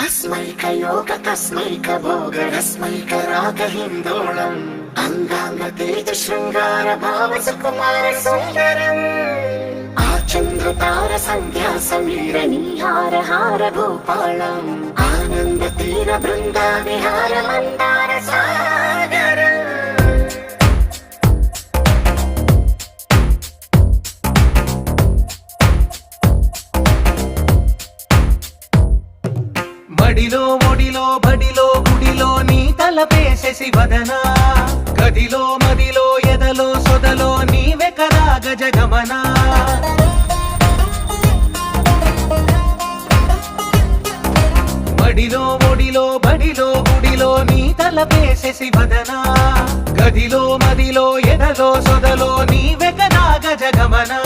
अस्मैकयोग तस्मैक भोग रस्मैक राग हिन्दोळम् अंगांग तेज शृंगार भाव सुकुमार सुंदरम् आचंद्र तार संध्या समीर नीहार हार भूपालम् आनंद तीर बृंदा विहार मंदार सागर మడిలో ఒడిలో బడిలో గుడిలో నీ తలపేసేసి వదనా గదిలో మదిలో ఎదలో సొదలో నీవే కదా గజగమనా మడిలో ఒడిలో బడిలో గుడిలో నీ తలపేసేసి వదనా గదిలో మదిలో ఎదలో సొదలో నీవే కదా గజగమనా